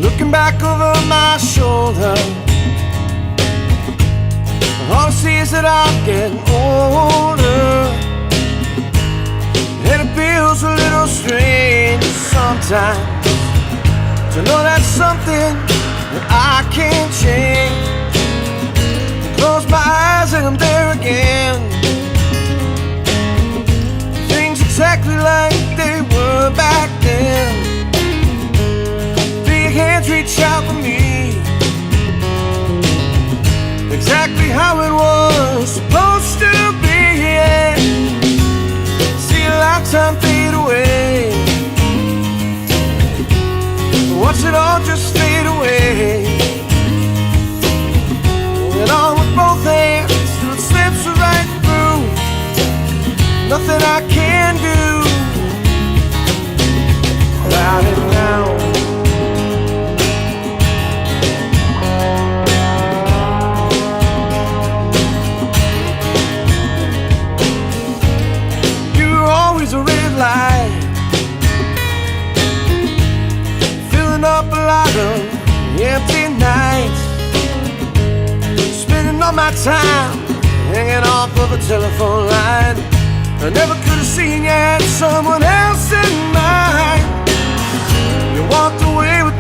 looking back over my shoulder, all I see is that I'm getting older, and it feels a little strange sometimes to know that's something that I can't change. Close my eyes and I'm there again. Things exactly like they were back then. Feel your hands reach out for me, exactly how it was supposed to be, yeah. See a lifetime fade away, watch it all just fade away. And on with both hands till it slips right through. Nothing I can do about it now. You were always a red light, filling up a lot of empty nights, spending all my time hanging off of a telephone line. I never could have seen you had someone else in mind. You walked away with